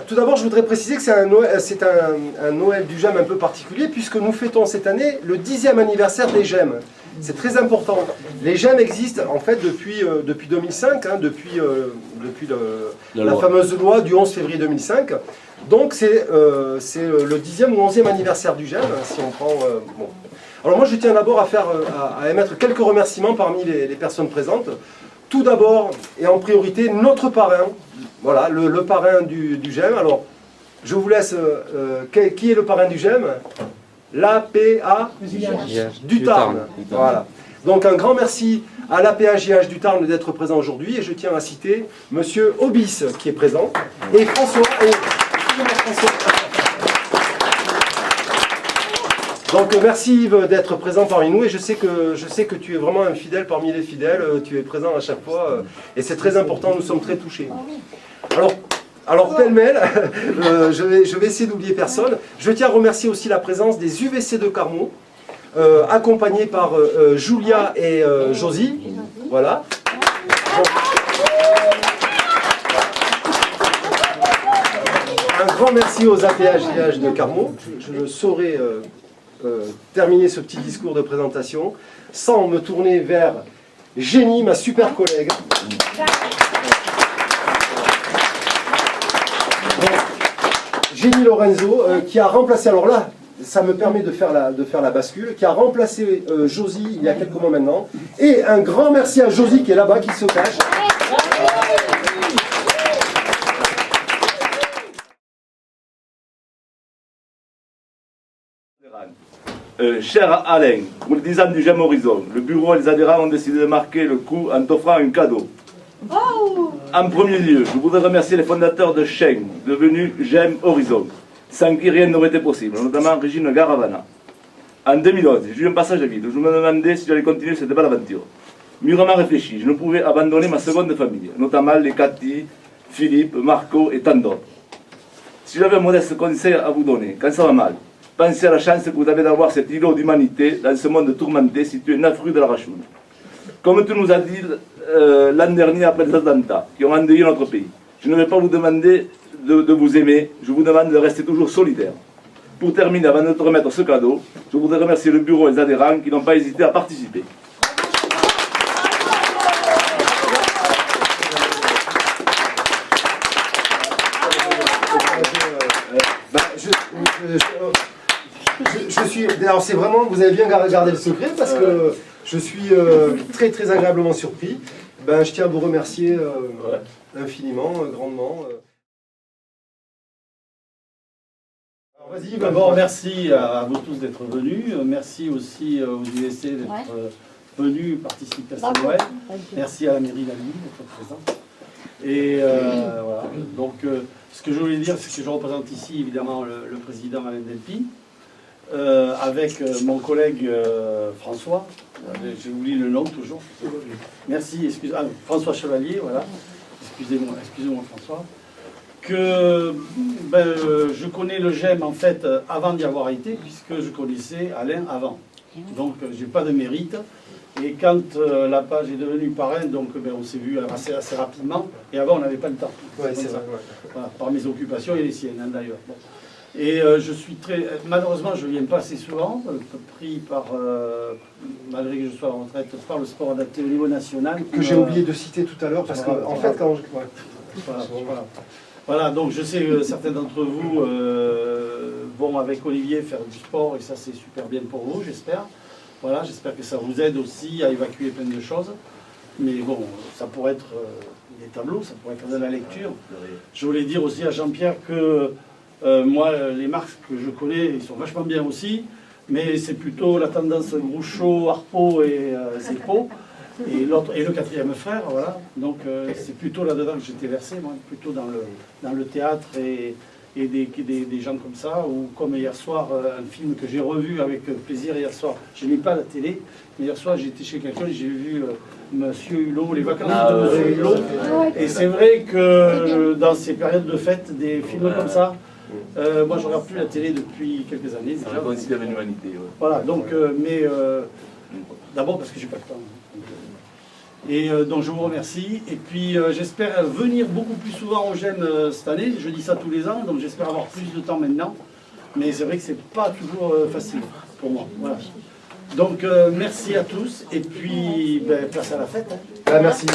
Tout d'abord, je voudrais préciser que c'est un Noël du GEM un peu particulier, puisque nous fêtons cette année le 10e anniversaire des GEM. C'est très important. Les GEM existent en fait depuis 2005, hein, depuis la fameuse loi du 11 février 2005. Donc c'est le 10e ou 11e anniversaire du GEM, si on prend... bon. Alors moi je tiens d'abord à émettre quelques remerciements parmi les personnes présentes. Tout d'abord, et en priorité, notre parrain, voilà, le parrain du GEM. Alors, je vous laisse, qui est le parrain du GEM? L'APA du Tarn. Voilà. Donc un grand merci à l'APA-JH du Tarn d'être présent aujourd'hui, et je tiens à citer Monsieur Obis, qui est présent, et François, Donc merci Yves d'être présent parmi nous, et je sais que tu es vraiment un fidèle parmi les fidèles, tu es présent à chaque fois, et c'est très important, nous sommes très touchés. Alors pêle-mêle, je vais essayer d'oublier personne. Je tiens à remercier aussi la présence des UVC de Carmaux, accompagnés par Julia et Josie. Voilà. Un grand merci aux APA-JH de Carmaux. Je ne saurais terminer ce petit discours de présentation sans me tourner vers Jenny, ma super collègue. Jenny Lorenzo, qui a remplacé, alors là, ça me permet de faire la bascule, qui a remplacé Josie il y a quelques mois maintenant. Et un grand merci à Josie qui est là-bas, qui se cache. Cher Alain, pour le 10 ans du GEM Horizon, le bureau et les adhérents ont décidé de marquer le coup en t'offrant un cadeau. Oh. En premier lieu, je voudrais remercier les fondateurs de Cheng, devenus GEM Horizon, sans qui rien n'aurait été possible, notamment Régine Garavana. En 2011, j'ai eu un passage de vide où je me demandais si j'allais continuer cette belle aventure. Mûrement réfléchi, je ne pouvais abandonner ma seconde famille, notamment les Cathy, Philippe, Marco et tant d'autres. Si j'avais un modeste conseil à vous donner, quand ça va mal, pensez à la chance que vous avez d'avoir cet îlot d'humanité dans ce monde tourmenté situé 9 rue de la Rachoune. Comme tu nous as dit l'an dernier après les attentats qui ont endeuillé notre pays, je ne vais pas vous demander de vous aimer, je vous demande de rester toujours solidaire. Pour terminer, avant de te remettre ce cadeau, je voudrais remercier le bureau et les adhérents qui n'ont pas hésité à participer. Alors c'est vraiment, vous avez bien gardé le secret parce que je suis très très agréablement surpris. Je tiens à vous remercier infiniment, grandement. Vas-y, d'abord merci à vous tous d'être venus. Merci aussi aux USC d'être venus participer à ce Noël. Merci à la mairie d'Albi d'être présente. Et voilà. Donc ce que je voulais dire, c'est que je représente ici évidemment le président Alain Delpy. Avec mon collègue François, j'ai oublié le nom toujours. Merci, François Chevalier, voilà. Excusez-moi François. Que je connais le GEM en fait avant d'y avoir été, puisque je connaissais Alain avant. Donc j'ai pas de mérite. Et quand la page est devenue parrain, donc on s'est vu assez rapidement. Et avant on n'avait pas le temps. Ouais, c'est ça. Voilà, par mes occupations et les siennes hein, d'ailleurs. Bon. Et je suis malheureusement, je ne viens pas assez souvent, pris par, malgré que je sois en retraite, par le sport adapté au niveau national. Que j'ai oublié de citer tout à l'heure, parce que, en fait, quand Voilà, donc je sais que certains d'entre vous vont avec Olivier faire du sport, et ça c'est super bien pour vous, j'espère. Voilà, j'espère que ça vous aide aussi à évacuer plein de choses. Mais bon, ça pourrait être des tableaux, ça pourrait être de la lecture. Je voulais dire aussi à Jean-Pierre que moi, les marques que je connais, ils sont vachement bien aussi, mais c'est plutôt la tendance Groucho, Harpo et Zeppo, et le quatrième frère, voilà. Donc c'est plutôt là-dedans que j'étais versé, moi, plutôt dans le théâtre et des gens comme ça, ou comme hier soir, un film que j'ai revu avec plaisir hier soir. Je n'ai pas la télé, mais hier soir j'étais chez quelqu'un, j'ai vu Monsieur Hulot, les vacances de Monsieur Hulot, et c'est vrai que dans ces périodes de fête, des films comme ça, moi je ne regarde plus la télé depuis quelques années. Ça réconcilie avec l'humanité. Voilà, donc, mais d'abord parce que j'ai pas le temps. Et donc je vous remercie. Et puis j'espère venir beaucoup plus souvent au GEM cette année. Je dis ça tous les ans, donc j'espère avoir plus de temps maintenant. Mais c'est vrai que c'est pas toujours facile pour moi. Voilà. Donc merci à tous. Et puis place à la fête. Hein. Merci.